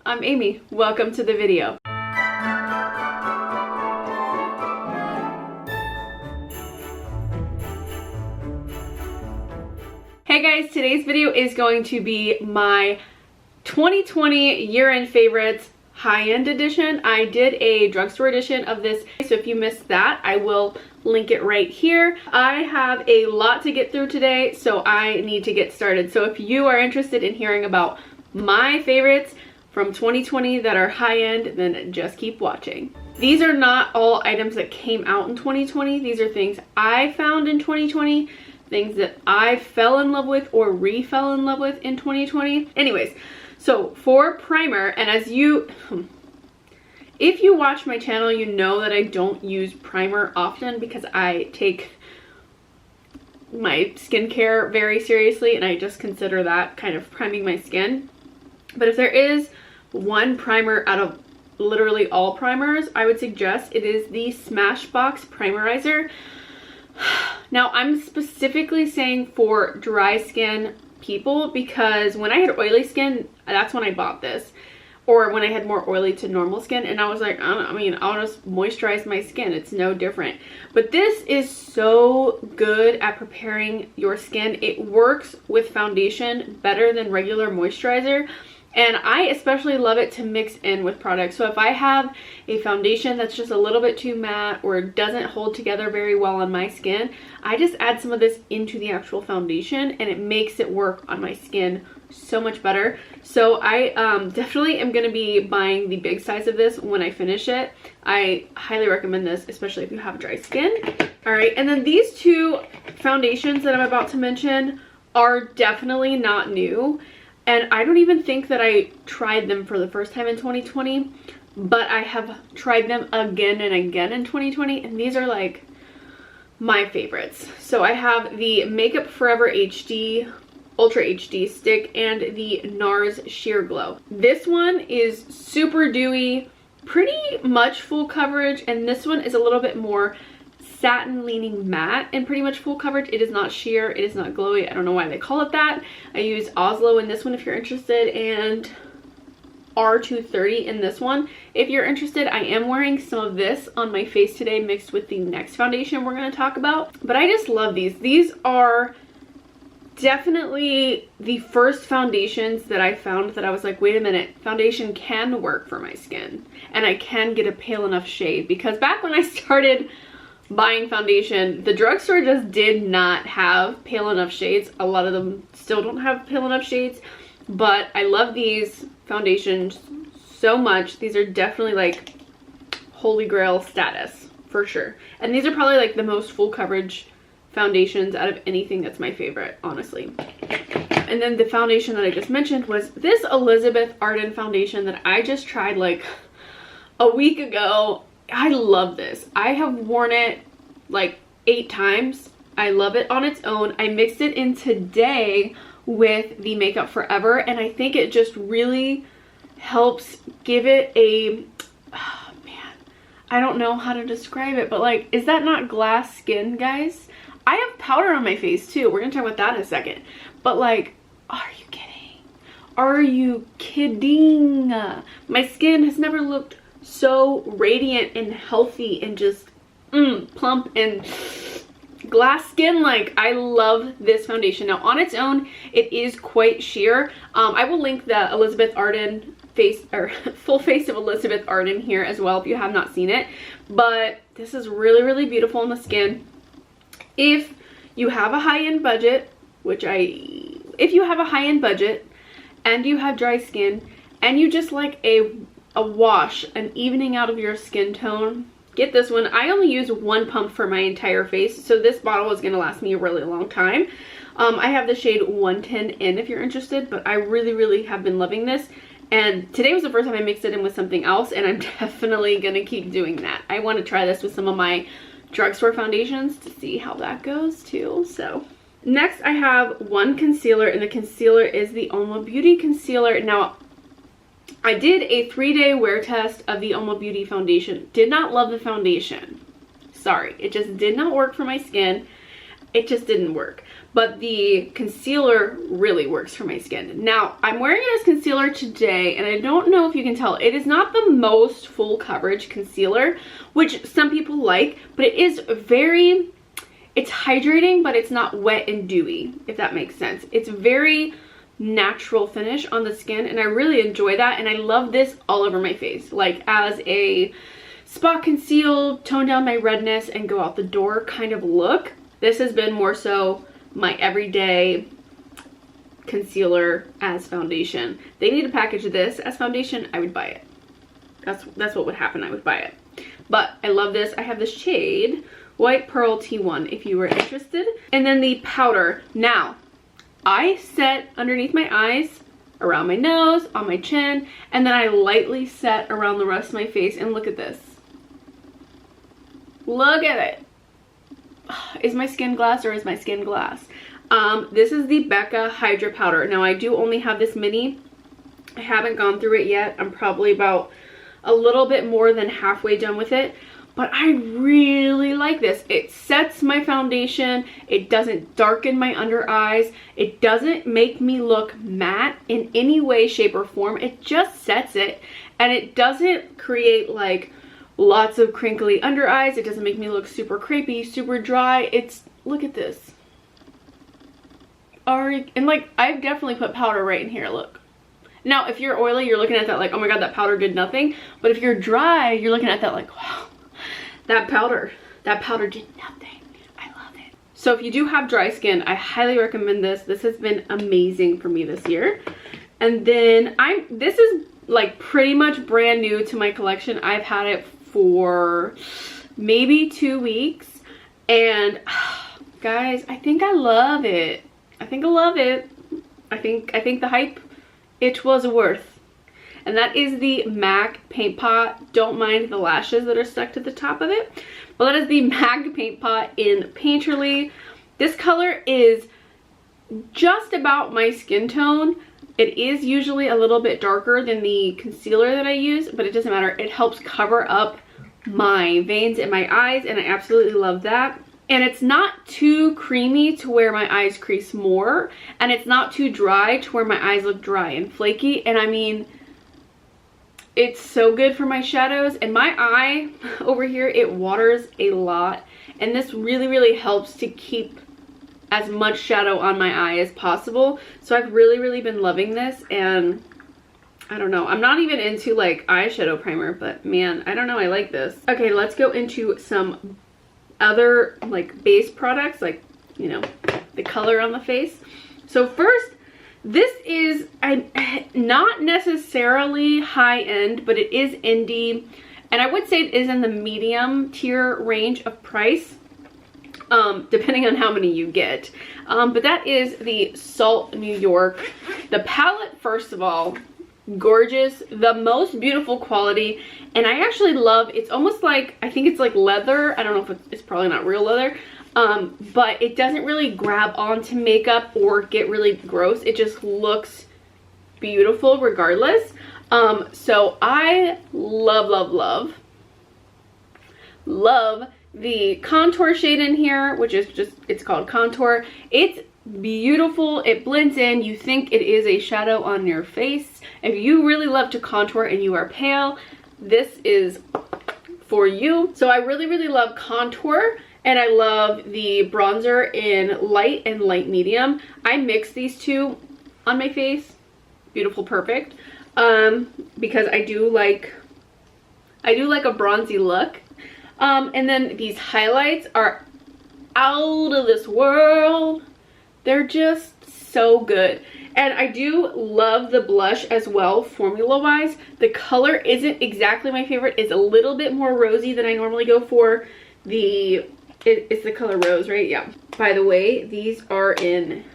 I'm Amy. Welcome to the video. Hey guys, today's video is going to be my 2020 year-end favorites high-end edition. I did a drugstore edition of this, so if you missed that, I will link it right here. I have a lot to get through today, so I need to get started. So if you are interested in hearing about my favorites from 2020 that are high-end, then just keep watching. These are not all items that came out in 2020. These are things I found in 2020, things that I fell in love with or re-fell in love with in 2020. Anyways, so for primer, and if you watch my channel, you know that I don't use primer often because I take my skincare very seriously and I just consider that kind of priming my skin. But if there is one primer out of literally all primers, I would suggest it is the Smashbox Primerizer. Now, I'm specifically saying for dry skin people because when I had oily skin, that's when I bought this. Or when I had more oily to normal skin, and I was like, I'll just moisturize my skin. It's no different. But this is so good at preparing your skin. It works with foundation better than regular moisturizer. And I especially love it to mix in with products. So if I have a foundation that's just a little bit too matte or doesn't hold together very well on my skin, I just add some of this into the actual foundation and it makes it work on my skin so much better. So I definitely am going to be buying the big size of this when I finish it. I highly recommend this, especially if you have dry skin. Alright, and then these two foundations that I'm about to mention are definitely not new. And I don't even think that I tried them for the first time in 2020, but I have tried them again and again in 2020, and these are like my favorites. So I have the Makeup Forever HD Ultra HD stick and the Nars Sheer Glow. This one is super dewy, pretty much full coverage, and this one is a little bit more satin leaning matte and pretty much full coverage. It is not sheer, it is not glowy. I don't know why they call it that. I use Oslo in this one if you're interested, and R230 in this one if you're interested. I am wearing some of this on my face today mixed with the next foundation we're going to talk about, but I just love these. These are definitely the first foundations that I found that I was like, wait a minute, foundation can work for my skin and I can get a pale enough shade. Because back when I started buying foundation, the drugstore just did not have pale enough shades. A lot of them still don't have pale enough shades, but I love these foundations so much. These are definitely like holy grail status for sure. And these are probably like the most full coverage foundations out of anything. That's my favorite, honestly. And then the foundation that I just mentioned was this Elizabeth Arden foundation that I just tried like a week ago. I love this. I have worn it like 8 times. I love it on its own. I mixed it in today with the Makeup Forever, and I think it just really helps give it a, oh man, I don't know how to describe it, but like, is that not glass skin, guys? I have powder on my face too. We're gonna talk about that in a second. But like, are you kidding? Are you kidding? My skin has never looked so radiant and healthy and just plump and glass skin. Like, I love this foundation. Now on its own it is quite sheer. I will link the Elizabeth Arden face or full face of Elizabeth Arden here as well if you have not seen it, but this is really beautiful on the skin. If you have a high-end budget, if you have a high-end budget and you have dry skin and you just like a wash, an evening out of your skin tone, get this one. I only use one pump for my entire face, so this bottle is going to last me a really long time. I have the shade 110 if you're interested, but I really have been loving this. And today was the first time I mixed it in with something else, and I'm definitely going to keep doing that. I want to try this with some of my drugstore foundations to see how that goes too. So next I have one concealer, and the concealer is the Uoma Beauty concealer. Now I did a 3-day wear test of the Uoma Beauty foundation. Did not love the foundation. Sorry, it just did not work for my skin. it just didn't work. But the concealer really works for my skin. Now, I'm wearing it as concealer today, and I don't know if you can tell, it is not the most full coverage concealer, which some people like, but it is very, it's hydrating, but it's not wet and dewy, if that makes sense. It's very natural finish on the skin, and I really enjoy that, and I love this all over my face, like as a spot conceal, tone down my redness, and go out the door kind of look. This has been more so my everyday concealer as foundation. They need to package this as foundation, I would buy it. That's what would happen, I would buy it. But I love this. I have the shade White Pearl T1 if you were interested. And then the powder. Now, I set underneath my eyes, around my nose, on my chin, and then I lightly set around the rest of my face, and look at this. Look at it. Is my skin glass or is my skin glass? This is the Becca Hydra powder. Now, I do only have this mini. I haven't gone through it yet. I'm probably about a little bit more than halfway done with it. But I really like this. It sets my foundation. It doesn't darken my under eyes. It doesn't make me look matte in any way, shape, or form. It just sets it. And it doesn't create like lots of crinkly under eyes. It doesn't make me look super crepey, super dry. It's, look at this. And like, I've definitely put powder right in here, look. Now, if you're oily, you're looking at that like, oh my god, that powder did nothing. But if you're dry, you're looking at that like, wow, that powder did nothing. I love it. So if you do have dry skin, I highly recommend this. This has been amazing for me this year. And then this is like pretty much brand new to my collection. I've had it for maybe 2 weeks, and guys, I think I love it. I think I love it. I think the hype, it was worth. And that is the MAC Paint Pot. Don't mind the lashes that are stuck to the top of it, but that is the MAC Paint Pot in Painterly. This color is just about my skin tone. It is usually a little bit darker than the concealer that I use, but it doesn't matter. It helps cover up my veins in my eyes, and I absolutely love that. And it's not too creamy to where my eyes crease more, and it's not too dry to where my eyes look dry and flaky. And I mean, it's so good for my shadows. And my eye over here, it waters a lot, and this really, really helps to keep as much shadow on my eye as possible. So I've really been loving this, and I don't know, I'm not even into like eyeshadow primer, but man, I don't know, I like this. Okay, let's go into some other like base products, like, you know, the color on the face. So first, this is not necessarily high end, but it is indie, and I would say it is in the medium tier range of price. Depending on how many you get. But that is the Salt New York. The palette, first of all, gorgeous, the most beautiful quality, and I actually love, it's almost like, I think it's like leather. I don't know if it's probably not real leather, but it doesn't really grab onto makeup or get really gross. It just looks beautiful regardless. So I love the contour shade in here, which is just, it's called Contour. It's beautiful. It blends in. You think it is a shadow on your face. If you really love to contour and you are pale, this is for you. So I really love Contour, and I love the bronzer in light and light medium. I mix these two on my face. Beautiful, perfect. Because I do like a bronzy look. And then these highlights are out of this world. They're just so good. And I do love the blush as well, formula wise. The color isn't exactly my favorite. It's a little bit more rosy than I normally go for. It's the color Rose, right? Yeah. By the way, these are in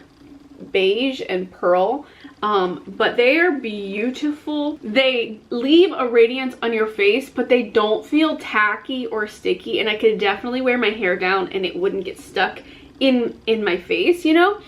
Beige and Pearl. But they are beautiful. They leave a radiance on your face, but they don't feel tacky or sticky, and I could definitely wear my hair down and it wouldn't get stuck in my face, you know.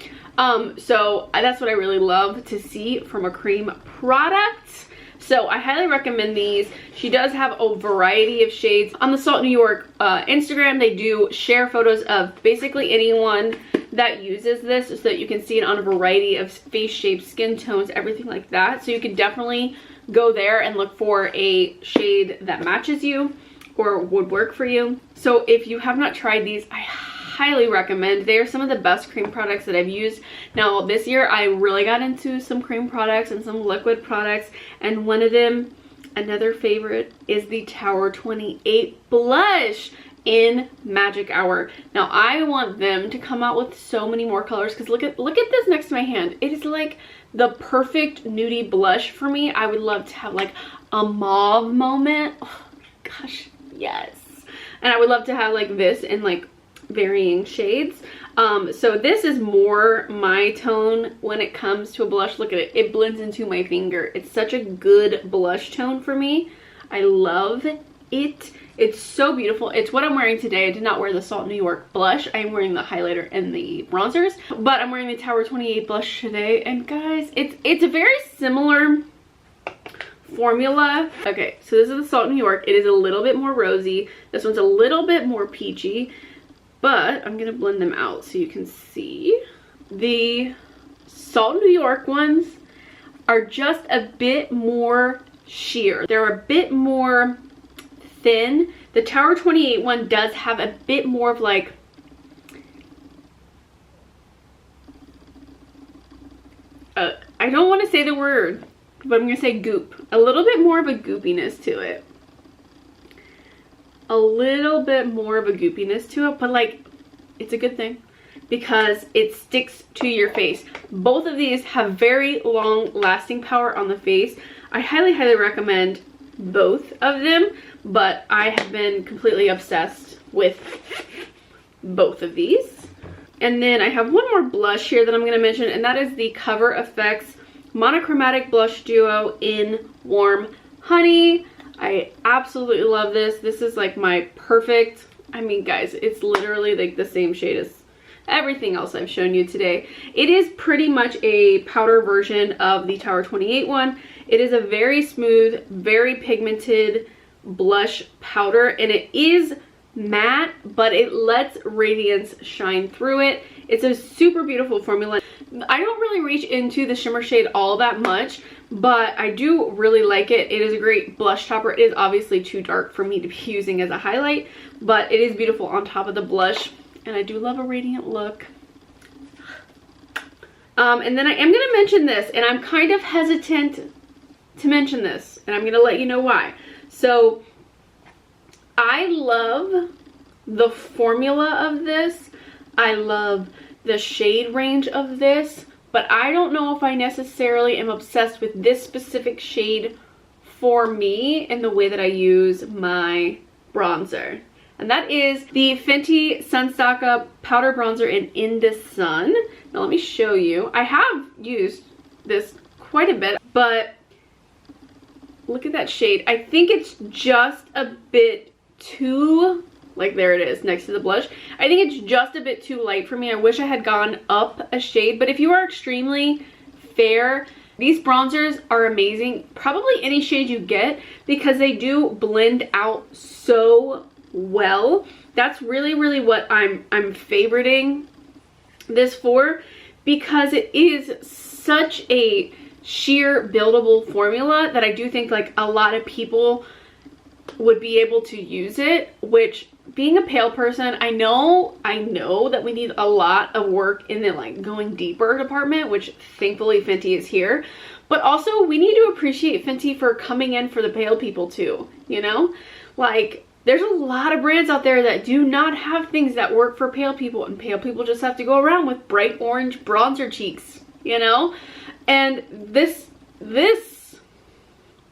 So that's what I really love to see from a cream product. So I highly recommend these. She does have a variety of shades. On the Salt New York Instagram, they do share photos of basically anyone that uses this so that you can see it on a variety of face shapes, skin tones, everything like that. So you can definitely go there and look for a shade that matches you or would work for you. So if you have not tried these, I highly recommend. They are some of the best cream products that I've used. Now this year I really got into some cream products and some liquid products, and one of them, another favorite, is the Tower 28 blush in Magic Hour. Now I want them to come out with so many more colors, because look at this next to my hand. It is like the perfect nudie blush for me. I would love to have like a mauve moment. Oh gosh, yes. And I would love to have like this in like varying shades. So this is more my tone when it comes to a blush. Look at it. It blends into my finger. It's such a good blush tone for me. I love it. It's so beautiful. It's what I'm wearing today. I did not wear the Salt New York blush. I'm wearing the highlighter and the bronzers, but I'm wearing the Tower 28 blush today. And guys, it's a very similar formula. Okay, so this is the Salt New York. It is a little bit more rosy. This one's a little bit more peachy. But I'm going to blend them out so you can see. The Salt New York ones are just a bit more sheer. They're a bit more thin. The Tower 28 one does have a bit more of like, I don't want to say the word, but I'm going to say goop. A little bit more of a goopiness to it. A little bit more of a goopiness to it, but like, it's a good thing because it sticks to your face. Both of these have very long lasting power on the face. I highly recommend both of them, but I have been completely obsessed with both of these. And then I have one more blush here that I'm going to mention, and that is the Cover FX Monochromatic Blush Duo in Warm Honey. I absolutely love this. This is like my perfect, I mean guys, it's literally like the same shade as everything else I've shown you today. It is pretty much a powder version of the Tower 28 one. It is a very smooth, very pigmented blush powder, and it is matte, but it lets radiance shine through it. It's a super beautiful formula. I don't really reach into the shimmer shade all that much, but I do really like it. It is a great blush topper. It is obviously too dark for me to be using as a highlight, but it is beautiful on top of the blush, and I do love a radiant look. And then I am going to mention this, and I'm kind of hesitant to mention this, and I'm going to let you know why. So I love the formula of this. I love the shade range of this, but I don't know if I necessarily am obsessed with this specific shade for me in the way that I use my bronzer. And that is the Fenty Sunstock Powder Bronzer in the Sun. Now let me show you. I have used this quite a bit, but look at that shade. I think it's just a bit too, like there it is next to the blush. I think it's just a bit too light for me. I wish I had gone up a shade, but if you are extremely fair, these bronzers are amazing. Probably any shade you get, because they do blend out so well. That's really what I'm favoriting this for, because it is such a sheer buildable formula that I do think like a lot of people would be able to use it, which, being a pale person, I know that we need a lot of work in the like going deeper department, which thankfully Fenty is here, but also we need to appreciate Fenty for coming in for the pale people too, you know? Like, there's a lot of brands out there that do not have things that work for pale people, and pale people just have to go around with bright orange bronzer cheeks, you know? And this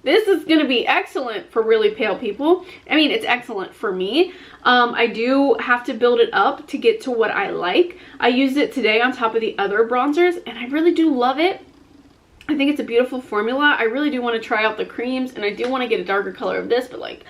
is going to be excellent for really pale people. I mean, it's excellent for me. I do have to build it up to get to what I like. I used it today on top of the other bronzers, and I really do love it. I think it's a beautiful formula. I really do want to try out the creams, and I do want to get a darker color of this, but like,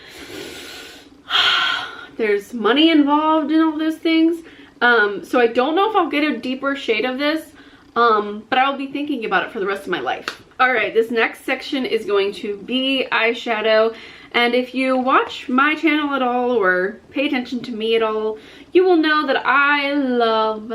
there's money involved in all those things. So I don't know if I'll get a deeper shade of this, but I'll be thinking about it for the rest of my life. Alright, this next section is going to be eyeshadow. And if you watch my channel at all or pay attention to me at all, you will know that I love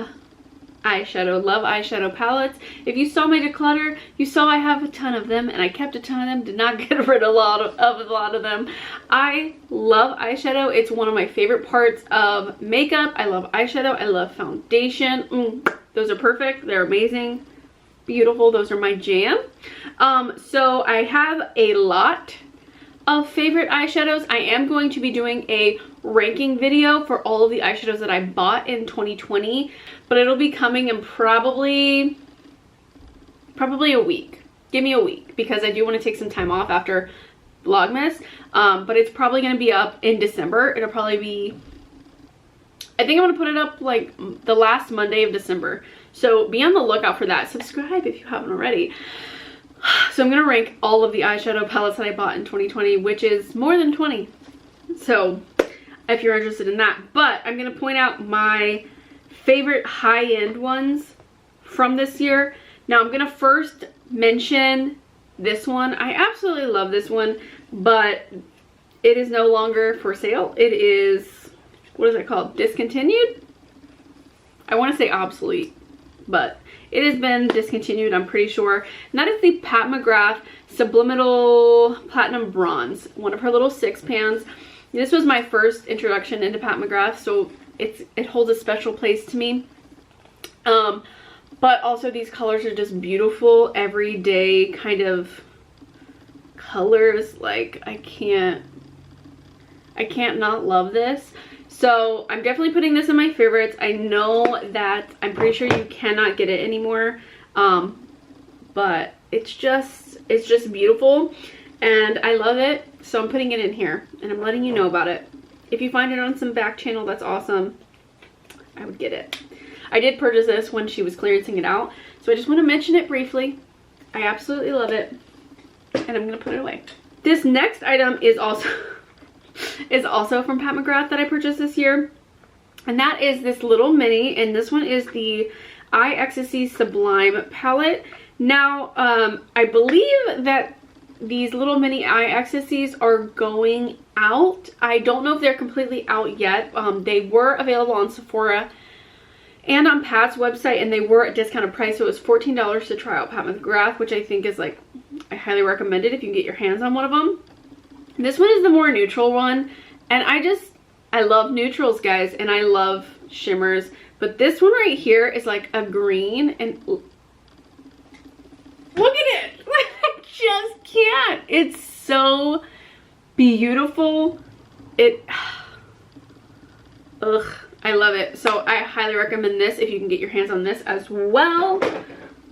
eyeshadow palettes. If you saw my declutter, you saw I have a ton of them, and I kept a ton of them, did not get rid of a lot of them. I love eyeshadow. It's one of my favorite parts of makeup. I love eyeshadow. I love foundation. Those are perfect. They're amazing. Beautiful. Those are my jam. So I have a lot of favorite eyeshadows. I am going to be doing a ranking video for all of the eyeshadows that I bought in 2020, but it'll be coming in probably a week. Give me a week, because I do want to take some time off after Vlogmas, but it's probably going to be up in December. It'll probably be, I think I'm going to put it up like the last Monday of December, so be on the lookout for that. Subscribe if you haven't already. So I'm going to rank all of the eyeshadow palettes that I bought in 2020, which is more than 20. So if you're interested in that. But I'm going to point out my favorite high-end ones from this year. Now I'm going to first mention this one. I absolutely love this one, but it is no longer for sale. It is, what is it called? Discontinued? I want to say obsolete, but it has been discontinued, I'm pretty sure. And that is the Pat McGrath Subliminal Platinum Bronze, one of her little 6 pans. This was my first introduction into Pat McGrath, so it holds a special place to me. But also these colors are just beautiful, everyday kind of colors. Like, I can't not love this. So I'm definitely putting this in my favorites. I know that I'm pretty sure you cannot get it anymore, but it's just beautiful and I love it. So I'm putting it in here and I'm letting you know about it. If you find it on some back channel, that's awesome. I would get it. I did purchase this when she was clearancing it out, so I just want to mention it briefly. I absolutely love it and I'm gonna put it away. This next item is also from Pat McGrath that I purchased this year, and that is this little mini, and this one is the Eye Ecstasy Sublime palette. Now I believe that these little mini Eye Ecstasies are going out. I don't know if they're completely out yet. They were available on Sephora and on Pat's website, and they were at discounted price, so it was $14 to try out Pat McGrath, which I think is, like, I highly recommend it if you can get your hands on one of them. This one is the more neutral one, and I love neutrals, guys, and I love shimmers, but this one right here is like a green, and look at it. I just can't. It's so beautiful. I love it. So I highly recommend this if you can get your hands on this as well.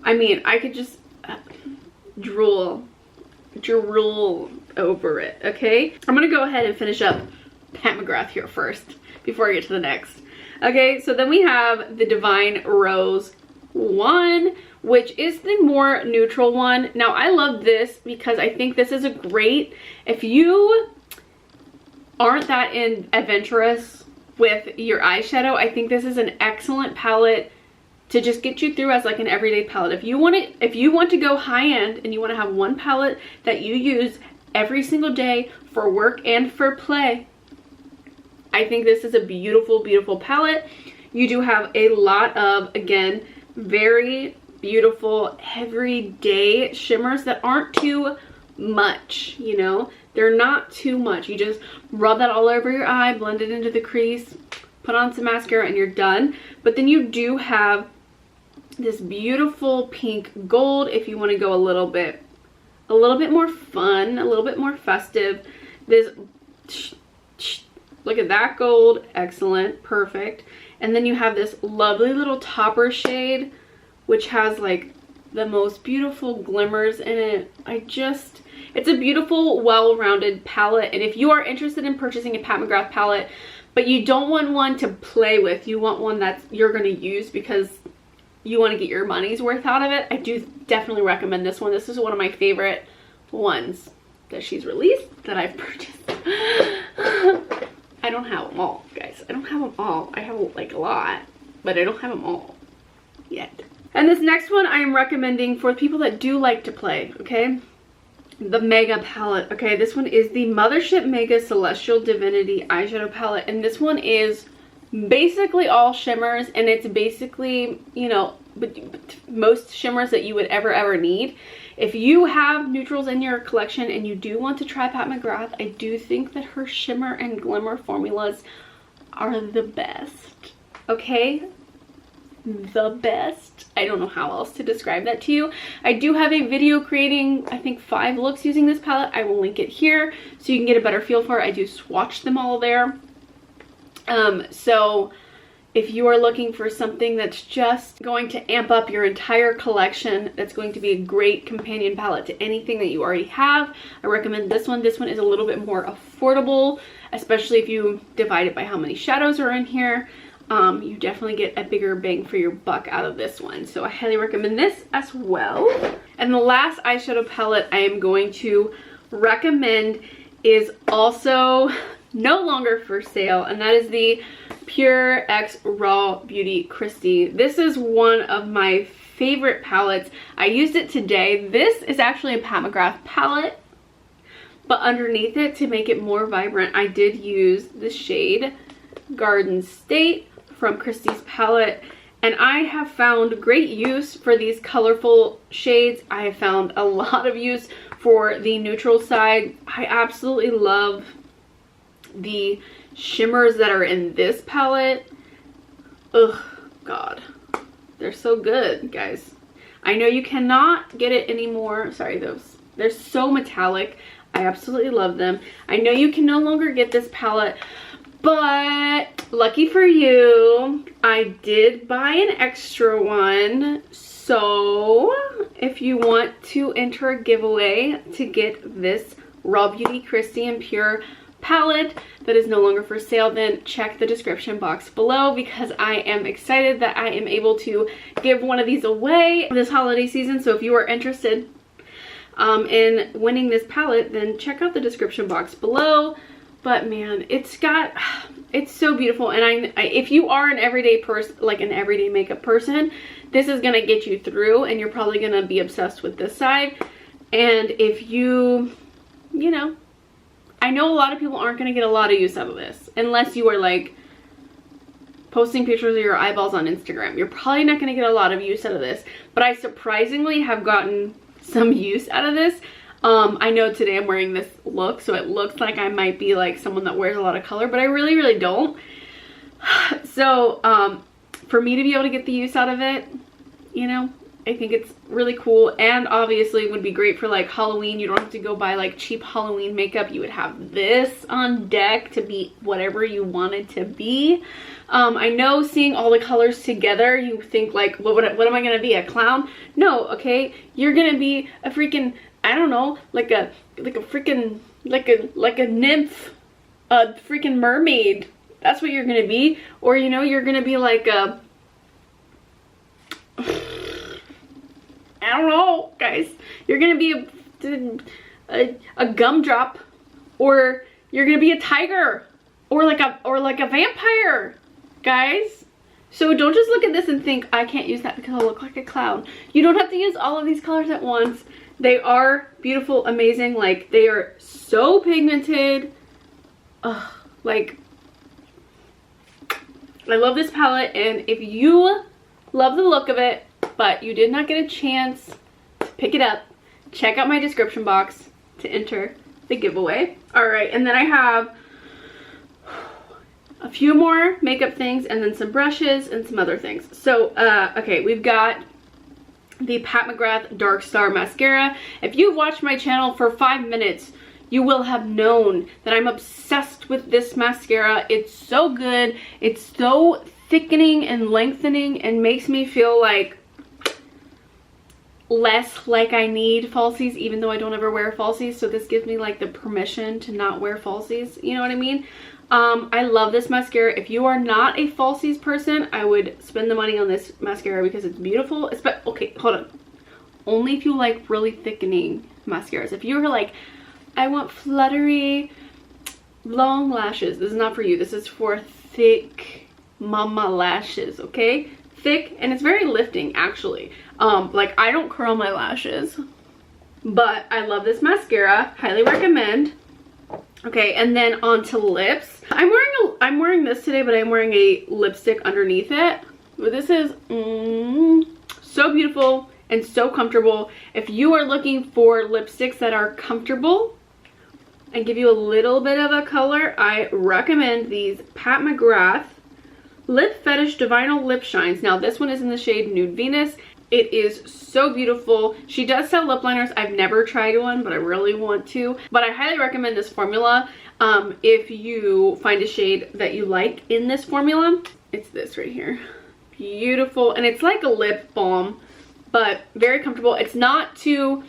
I mean, I could just drool over it. Okay, I'm gonna go ahead and finish up Pat McGrath here first before I get to the next. Okay, so then we have the Divine Rose 1, which is the more neutral one. Now I love this because I think this is a great, if you aren't that adventurous with your eyeshadow, I think this is an excellent palette to just get you through as like an everyday palette. If you want to go high end and you want to have one palette that you use every single day for work and for play, I think this is a beautiful, beautiful palette. You do have a lot of, again, very beautiful everyday shimmers that aren't too much, you know? They're not too much. You just rub that all over your eye, blend it into the crease, put on some mascara, and you're done. But then you do have this beautiful pink gold if you want to go a little bit more fun, a little bit more festive. This, look at that gold, excellent, perfect. And then you have this lovely little topper shade, which has like the most beautiful glimmers in it. It's a beautiful, well-rounded palette. And if you are interested in purchasing a Pat McGrath palette, but you don't want one to play with, you want one that you're going to use because you want to get your money's worth out of it, I do definitely recommend this one. This is one of my favorite ones that she's released that I've purchased. I don't have them all, guys. I don't have them all. I have like a lot, but I don't have them all yet. And this next one I am recommending for people that do like to play, okay? The Mega palette. Okay, this one is the Mothership Mega Celestial Divinity eyeshadow palette, and this one is basically all shimmers, and it's basically, you know, most shimmers that you would ever need. If you have neutrals in your collection and you do want to try Pat McGrath, I do think that her shimmer and glimmer formulas are the best. Okay, the best. I don't know how else to describe that to you. I do have a video creating, I think, 5 looks using this palette. I will link it here so you can get a better feel for it. I do swatch them all there. So if you are looking for something that's just going to amp up your entire collection, that's going to be a great companion palette to anything that you already have, I recommend this one. This one is a little bit more affordable, especially if you divide it by how many shadows are in here. You definitely get a bigger bang for your buck out of this one. So I highly recommend this as well. And the last eyeshadow palette I am going to recommend is also no longer for sale, and that is the Pure X Raw Beauty Christy. This is one of my favorite palettes. I used it today. This is actually a Pat McGrath palette, but underneath it, to make it more vibrant, I did use the shade Garden State from Christy's palette, and I have found great use for these colorful shades. I have found a lot of use for the neutral side. I absolutely love the shimmers that are in this palette. Ugh, God, they're so good, guys. I know you cannot get it anymore. Sorry, they're so metallic. I absolutely love them. I know you can no longer get this palette, but lucky for you, I did buy an extra one. So if you want to enter a giveaway to get this Raw Beauty Christy and Pure palette that is no longer for sale, then check the description box below, because I am excited that I am able to give one of these away this holiday season. So if you are interested in winning this palette, then check out the description box below. But man, it's so beautiful, and if you are an everyday person, like an everyday makeup person, this is gonna get you through, and you're probably gonna be obsessed with this side. And if you know, I know a lot of people aren't gonna get a lot of use out of this unless you are like posting pictures of your eyeballs on Instagram. You're probably not gonna get a lot of use out of this, but I surprisingly have gotten some use out of this. I know today I'm wearing this look, so it looks like I might be like someone that wears a lot of color, but I really don't. So for me to be able to get the use out of it, you know, I think it's really cool, and obviously it would be great for like Halloween. You don't have to go buy like cheap Halloween makeup. You would have this on deck to be whatever you want it to be. I know seeing all the colors together, you think like, what am I gonna be, a clown? No, okay, you're gonna be a freaking, I don't know, like a freaking, like a nymph, a freaking mermaid. That's what you're gonna be. Or, you know, you're gonna be like a, I don't know, guys. You're gonna be a gumdrop, or you're gonna be a tiger, or like a vampire, guys. So don't just look at this and think, I can't use that because I'll look like a clown. You don't have to use all of these colors at once. They are beautiful, amazing. Like, they are so pigmented. Ugh, like, I love this palette, and if you love the look of it, but you did not get a chance to pick it up, check out my description box to enter the giveaway. All right, and then I have a few more makeup things, and then some brushes and some other things. So, okay, we've got the Pat McGrath Dark Star Mascara. If you've watched my channel for 5 minutes, you will have known that I'm obsessed with this mascara. It's so good. It's so thickening and lengthening and makes me feel like less like I need falsies, even though I don't ever wear falsies. So this gives me like the permission to not wear falsies. You know what I mean? I love this mascara. If you are not a falsies person, I would spend the money on this mascara because it's beautiful. Okay, hold on. Only if you like really thickening mascaras. If you're like, I want fluttery, long lashes, this is not for you. This is for thick mama lashes, okay? thick and it's very lifting actually. Like I don't curl my lashes, but I love this mascara, highly recommend. Okay, and then on to lips. I'm wearing this today, but I'm wearing a lipstick underneath it. But this is so beautiful and so comfortable. If you are looking for lipsticks that are comfortable and give you a little bit of a color, I recommend these Pat McGrath Lip Fetish Divinal Lip Shines. Now this one is in the shade Nude Venus. It is so beautiful. She does sell lip liners. I've never tried one, but I really want to. But I highly recommend this formula if you find a shade that you like in this formula. It's this right here. Beautiful. And it's like a lip balm, but very comfortable. It's not too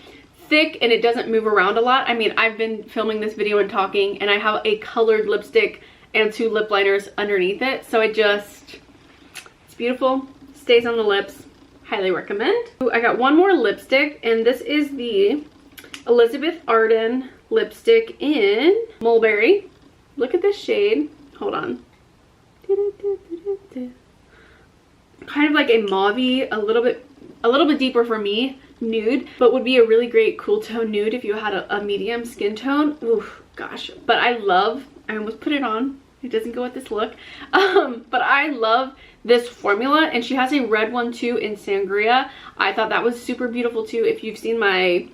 thick and it doesn't move around a lot. I mean, I've been filming this video and talking, and I have a colored lipstick and 2 lip liners underneath it. So it's beautiful. Stays on the lips. Highly recommend. I got one more lipstick, and this is the Elizabeth Arden lipstick in Mulberry. Look at this shade. Hold on. Kind of like a mauvey, a little bit deeper for me, nude, but would be a really great cool tone nude if you had a medium skin tone. Oof, gosh. But I almost put it on. It doesn't go with this look. But I love this formula, and she has a red one too in Sangria. I thought that was super beautiful too. If you've seen my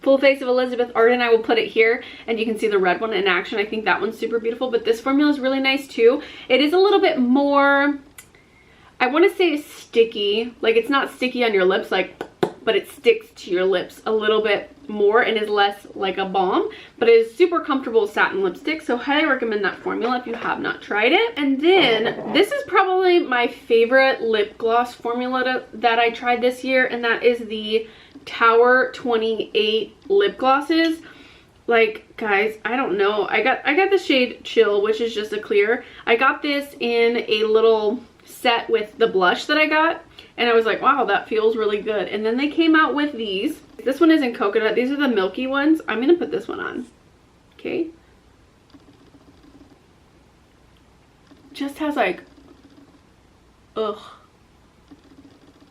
full face of Elizabeth Arden, I will put it here and you can see the red one in action. I think that one's super beautiful, but this formula is really nice too. It is a little bit more, I want to say sticky. Like it's not sticky on your lips, like, but it sticks to your lips a little bit more and is less like a balm, but it is super comfortable satin lipstick. So highly recommend that formula if you have not tried it. And then this is probably my favorite lip gloss formula that I tried this year, and that is the Tower 28 lip glosses. Like, guys, I don't know. I got the shade Chill, which is just a clear. I got this in a little set with the blush that I got, and I was like, wow, that feels really good. And then they came out with these. This one is in coconut. These are the milky ones. I'm gonna put this one on. Okay. Just has like, ugh.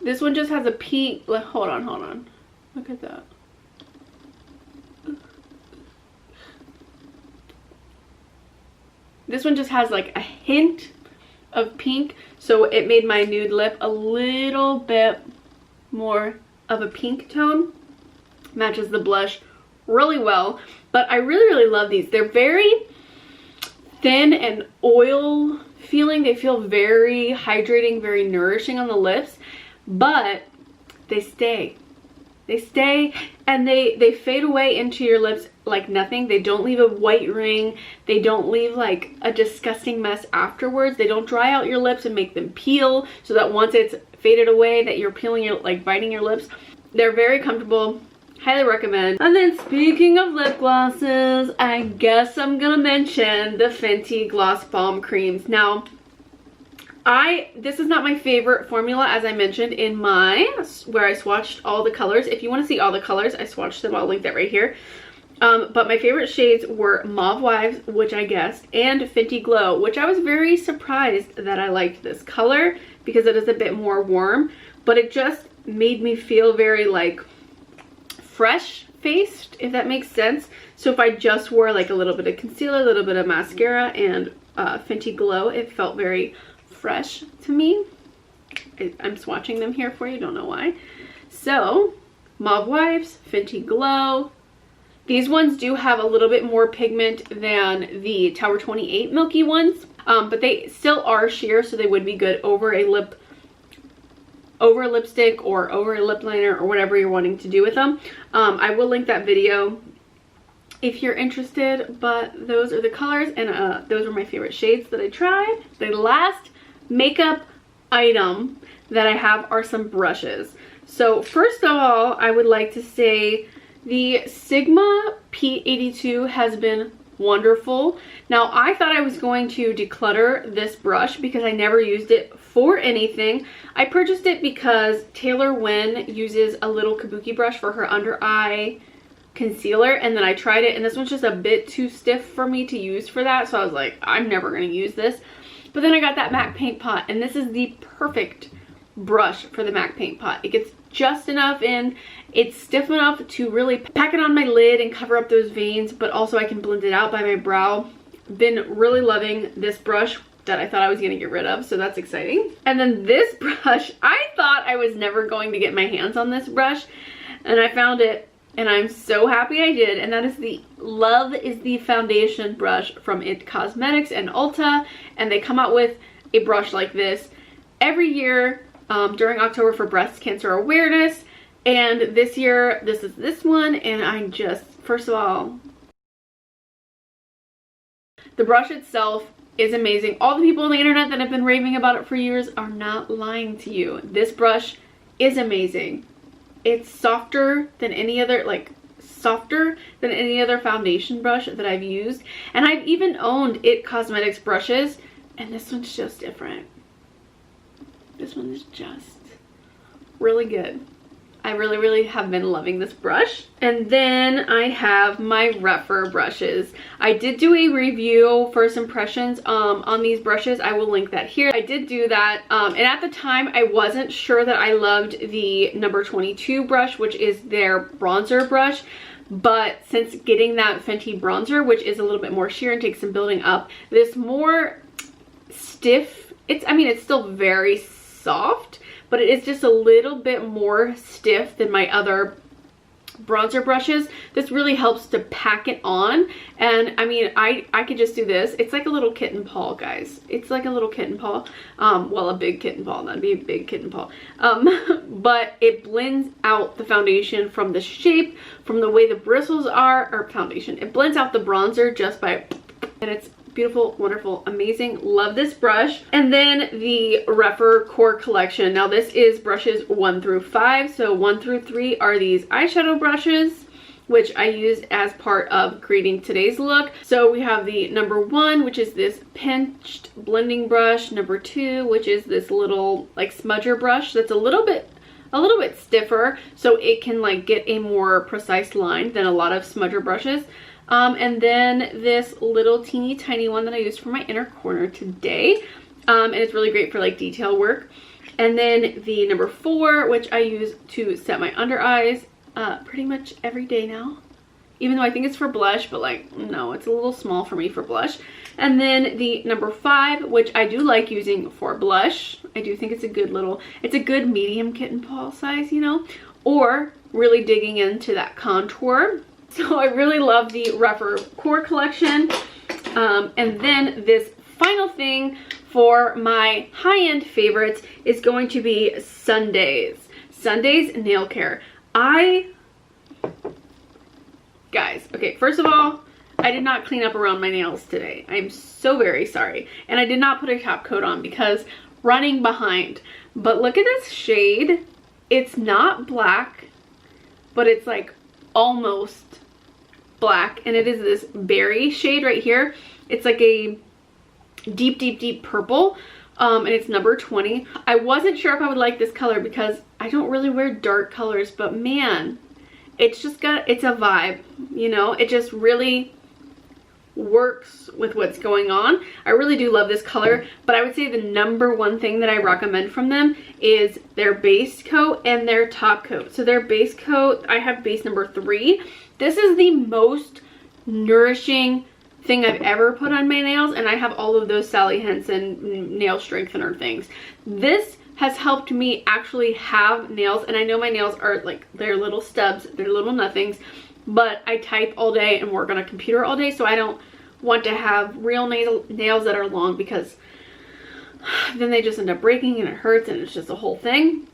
This one just has a pink, like, hold on. Look at that. This one just has like a hint of pink, so it made my nude lip a little bit more of a pink tone. Matches the blush really well, but I really love these. They're very thin and oil feeling. They feel very hydrating, very nourishing on the lips, but they stay and they fade away into your lips like nothing. They don't leave a white ring. They don't leave like a disgusting mess afterwards. They don't dry out your lips and make them peel, so that once it's faded away that you're peeling your, like biting your lips. They're very comfortable. Highly recommend. And then speaking of lip glosses, I guess I'm gonna mention the Fenty Gloss Balm Creams. Now, this is not my favorite formula, as I mentioned in where I swatched all the colors. If you want to see all the colors, I swatched them. I'll link that right here. But my favorite shades were Mauve Wives, which I guessed, and Fenty Glow, which I was very surprised that I liked this color because it is a bit more warm, but it just made me feel very like fresh faced, if that makes sense. So if I just wore like a little bit of concealer, a little bit of mascara, and Fenty Glow, it felt very fresh to me. I'm swatching them here for you, don't know why. So Mauve Wives, Fenty Glow. These ones do have a little bit more pigment than the Tower 28 milky ones, but they still are sheer, so they would be good over a lipstick or over a lip liner or whatever you're wanting to do with them. I will link that video if you're interested, but those are the colors, and those were my favorite shades that I tried. The last makeup item that I have are some brushes. So first of all, I would like to say the Sigma P82 has been wonderful. Now, I thought I was going to declutter this brush because I never used it for anything. I purchased it because Taylor Wynn uses a little kabuki brush for her under eye concealer, and then I tried it, and this one's just a bit too stiff for me to use for that, so I was like, I'm never going to use this. But then I got that MAC paint pot, and this is the perfect brush for the MAC paint pot. It gets just enough in, it's stiff enough to really pack it on my lid and cover up those veins, but also I can blend it out by my brow. Been really loving this brush that I thought I was gonna get rid of, so that's exciting. And then this brush, I thought I was never going to get my hands on this brush, and I found it, and I'm so happy I did, and that is the Love is the foundation brush from It Cosmetics and Ulta, and they come out with a brush like this every year during October for breast cancer awareness, and this year this is this one, and I just, first of all, the brush itself is amazing. All the people on the internet that have been raving about it for years are not lying to you. This brush is amazing. It's softer than any other, softer than any other foundation brush that I've used. And I've even owned It Cosmetics brushes, and this one's just different. This one is just really good. I really have been loving this brush. And then I have my Rephr brushes. I did do a review, first impressions, on these brushes. I will link that here. I did do that, and at the time I wasn't sure that I loved the number 22 brush, which is their bronzer brush. But since getting that Fenty bronzer, which is a little bit more sheer and takes some building up, this more stiff, it's still very soft, but it is just a little bit more stiff than my other bronzer brushes. This really helps to pack it on, and I mean, I could just do this. It's like a little kitten paw, guys. It's like a little kitten paw. Well, a big kitten paw. That'd be a big kitten paw. But it blends out the foundation from the shape, from the way the bristles are, or foundation. It blends out the bronzer just by, and it's beautiful, wonderful, amazing. Love this brush. And then the Rephr Core Collection. Now this is brushes 1 through 5. So 1 through 3 are these eyeshadow brushes, which I used as part of creating today's look. So we have the number 1, which is this pinched blending brush. Number 2, which is this little like smudger brush that's a little bit stiffer, so it can like get a more precise line than a lot of smudger brushes. And then this little teeny tiny one that I used for my inner corner today. And it's really great for like detail work. And then the number 4, which I use to set my under eyes pretty much every day now. Even though I think it's for blush, but like, no, it's a little small for me for blush. And then the number 5, which I do like using for blush. I do think it's a good medium kitten paw size, you know, or really digging into that contour. So I really love the Rephr Core Collection. And then this final thing for my high-end favorites is going to be Sundays. Sundays nail care. Guys, okay, first of all, I did not clean up around my nails today. I'm so very sorry. And I did not put a top coat on because running behind. But look at this shade. It's not black, but it's like almost black, and it is this berry shade right here. It's like a deep purple, and it's number 20. I wasn't sure if I would like this color because I don't really wear dark colors, but man, it's just it's a vibe, you know. It just really works with what's going on. I really do love this color, but I would say the number 1 thing that I recommend from them is their base coat and their top coat. So their base coat, I have base number 3. This is the most nourishing thing I've ever put on my nails, and I have all of those Sally Hansen nail strengthener things. This has helped me actually have nails, and I know my nails are like, they're little stubs, they're little nothings, but I type all day and work on a computer all day, so I don't want to have real nails that are long because then they just end up breaking and it hurts and it's just a whole thing.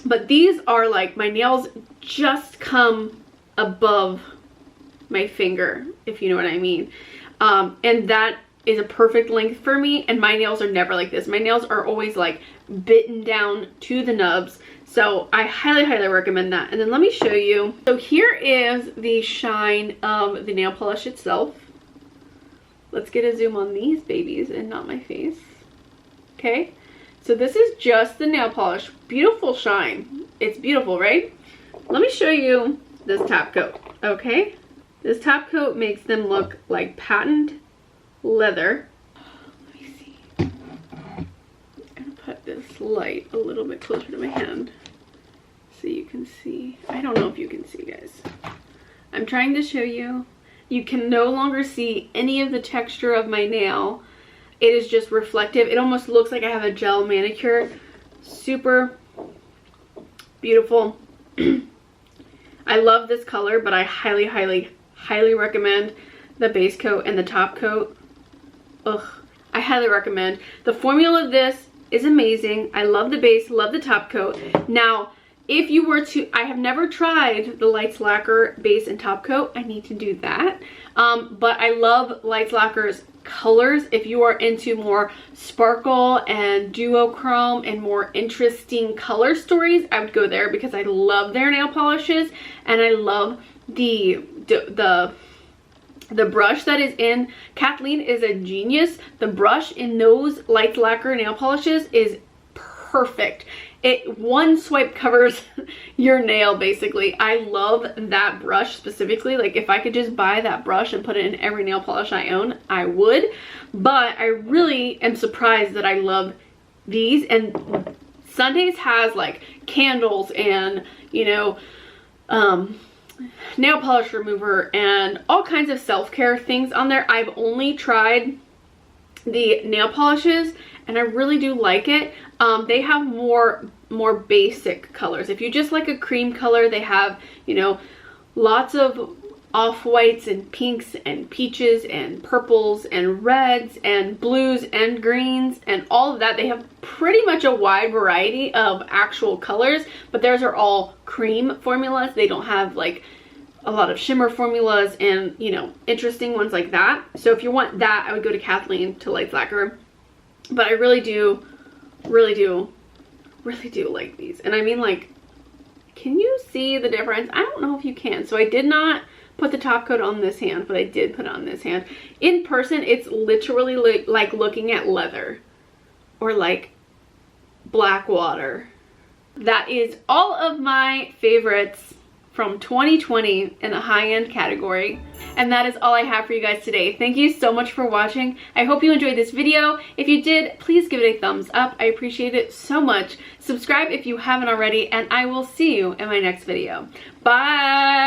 But these are like, my nails just come above my finger, if you know what I mean. And that is a perfect length for me, and my nails are never like this. My nails are always like bitten down to the nubs, so I highly recommend that. And then let me show you. So here is the shine of the nail polish itself. Let's get a zoom on these babies and not my face. Okay, so this is just the nail polish. Beautiful shine. It's beautiful, right? Let me show you this top coat. Okay, this top coat makes them look like patent leather. Let me see. light a little bit closer to my hand so you can see. I don't know if you can see, guys. I'm trying to show you. You can no longer see any of the texture of my nail. It is just reflective. It almost looks like I have a gel manicure. Super beautiful. I love this color, but I highly, highly, highly recommend the base coat and the top coat. Ugh, I highly recommend. The formula of this is amazing. I love the base, love the top coat. Now, if you were to, I have never tried the Lights Lacquer base and top coat. I need to do that. But I love Lights Lacquer's colors. If you are into more sparkle and duochrome and more interesting color stories, I would go there because I love their nail polishes, and I love the brush that is in. Kathleen is a genius. The brush in those Lights Lacquer nail polishes is perfect. It one swipe covers your nail basically. I love that brush specifically. Like if I could just buy that brush and put it in every nail polish I own, I would. But I really am surprised that I love these. And Sundays has like candles and, you know, nail polish remover and all kinds of self-care things on there. I've only tried the nail polishes and I really do like it. They have more basic colors. If you just like a cream color, they have, you know, lots of off-whites and pinks and peaches and purples and reds and blues and greens and all of that. They have pretty much a wide variety of actual colors, but theirs are all cream formulas. They don't have like a lot of shimmer formulas and, you know, interesting ones like that. So if you want that, I would go to Kathleen, to Lights Lacquer. But I really do like these. And I mean, like, can you see the difference? I don't know if you can. So I did not put the top coat on this hand, but I did put it on this hand. In person, it's literally like looking at leather or like black water. That is all of my favorites from 2020 in the high-end category, and that is all I have for you guys today. Thank you so much for watching. I hope you enjoyed this video. If you did, please give it a thumbs up. I appreciate it so much. Subscribe if you haven't already, and I will see you in my next video. Bye.